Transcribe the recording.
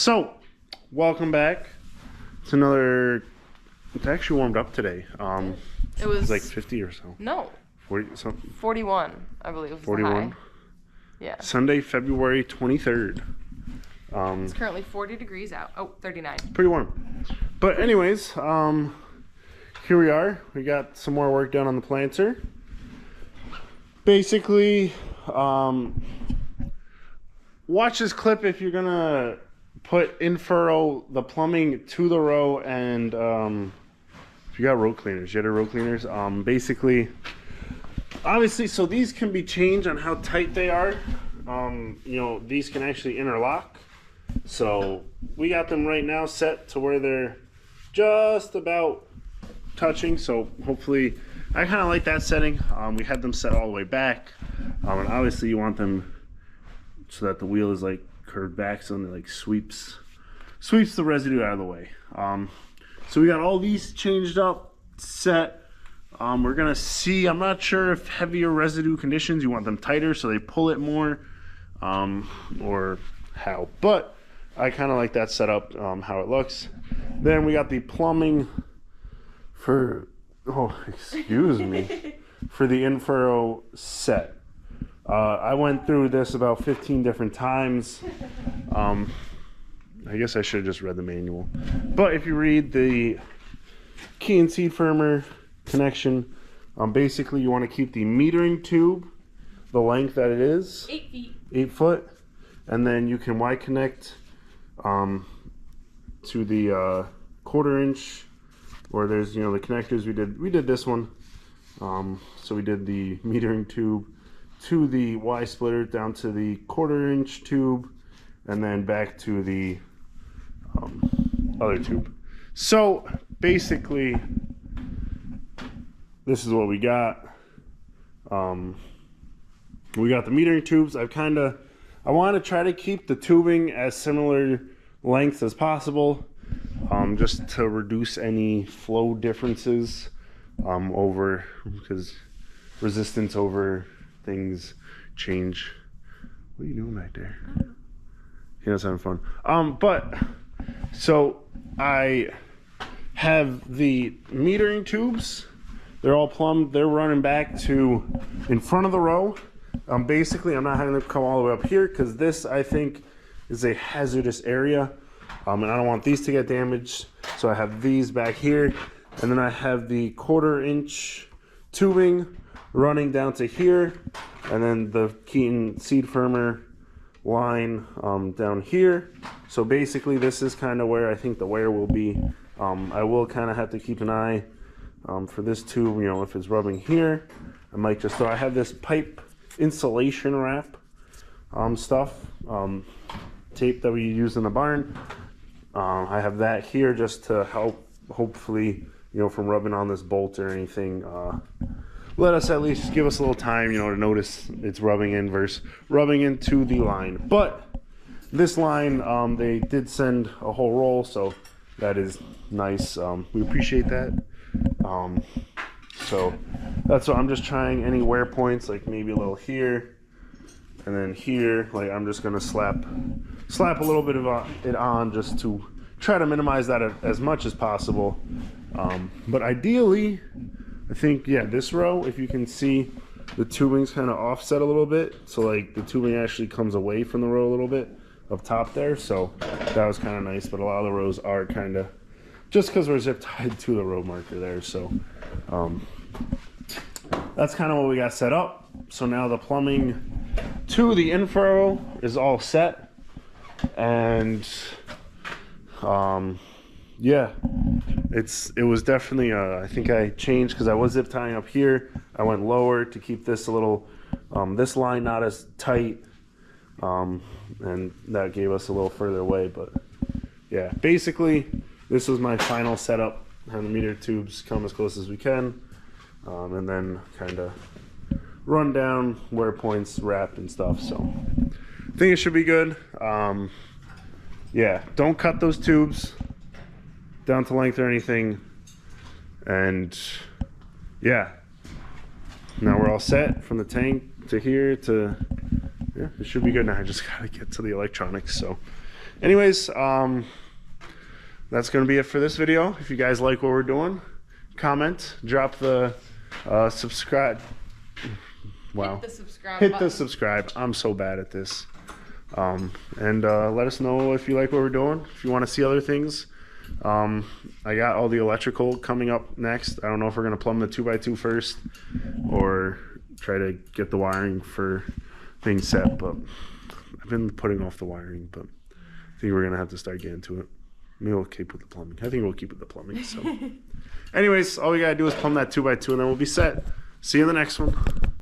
So, welcome back. It's another. It's actually warmed up today. It was like 50 or so. No. 40 something. 41, I believe. Was 41. The high. Yeah. Sunday, February 23rd. It's currently 40 degrees out. Oh, 39. Pretty warm. But anyways, here we are. We got some more work done on the planter. Basically, watch this clip if you're gonna put in furrow the plumbing to the row, and if you got row cleaners, jetter row cleaners. Basically, obviously, so these can be changed on how tight they are. You know, these can actually interlock. So we got them right now set to where they're just about touching. So hopefully, I kind of like that setting. We had them set all the way back, and obviously you want them so that the wheel is like curved back, so it like sweeps the residue out of the way. So we got all these changed up, set. We're gonna see. I'm not sure if heavier residue conditions you want them tighter so they pull it more, or how. But I kind of like that setup, how it looks. Then we got the plumbing for, oh, excuse me, for the in-furrow set. I went through this about 15 different times. I guess I should have just read the manual. But if you read the key and seed firmer connection, basically you want to keep the metering tube the length that it is. 8 feet. 8 foot. And then you can Y connect to the 1/4 inch, or there's, you know, the connectors. We did this one. So we did the metering tube to the Y splitter down to the 1/4 inch tube, and then back to the other tube. So basically, this is what we got. We got the metering tubes. I want to try to keep the tubing as similar length as possible, just to reduce any flow differences over, because resistance over things change. What are you doing back there? He was having fun. But so I have the metering tubes. They're all plumbed. They're running back to in front of the row. Basically, I'm not having them come all the way up here because this, I think, is a hazardous area, and I don't want these to get damaged. So I have these back here, and then I have the 1/4 inch tubing running down to here, and then the key and seed firmer line down here. So basically, this is kind of where I think the wear will be. I will kind of have to keep an eye for this tube. You know, if it's rubbing here, I might just. So I have this pipe insulation wrap stuff, tape that we use in the barn. I have that here just to help, hopefully, you know, from rubbing on this bolt or anything. Let us at least give us a little time, you know, to notice it's rubbing in versus rubbing into the line. But this line, they did send a whole roll, so that is nice. We appreciate that. So that's what I'm just trying. Any wear points, like maybe a little here and then here, like I'm just gonna slap a little bit of it on just to try to minimize that as much as possible. But ideally, I think, yeah, this row, if you can see, the tubing's kind of offset a little bit, so like the tubing actually comes away from the row a little bit up top there. So that was kind of nice. But a lot of the rows are kind of just because we're zip tied to the row marker there. So that's kind of what we got set up. So now the plumbing to the in-furrow is all set, and yeah, it was definitely I think I changed because I was zip tying up here. I went lower to keep this a little this line not as tight, and that gave us a little further away. But yeah, basically this was my final setup. Have the meter tubes come as close as we can, and then kind of run down wear points, wrap and stuff. So I think it should be good. Yeah, don't cut those tubes down to length or anything. And yeah, now we're all set from the tank to here to, yeah, it should be good now. I just gotta get to the electronics. So anyways, that's going to be it for this video. If you guys like what we're doing, comment, drop the subscribe. Wow. Hit the subscribe Hit button. the subscribe. I'm so bad at this. And let us know if you like what we're doing. If you want to see other things. I got all the electrical coming up next. I don't know if we're going to plumb the 2x2 first or try to get the wiring for things set, but I've been putting off the wiring, but I think we're going to have to start getting to it. Maybe we'll keep with the plumbing. I think we'll keep with the plumbing. So anyways, all we got to do is plumb that 2x2 and then we'll be set. See you in the next one.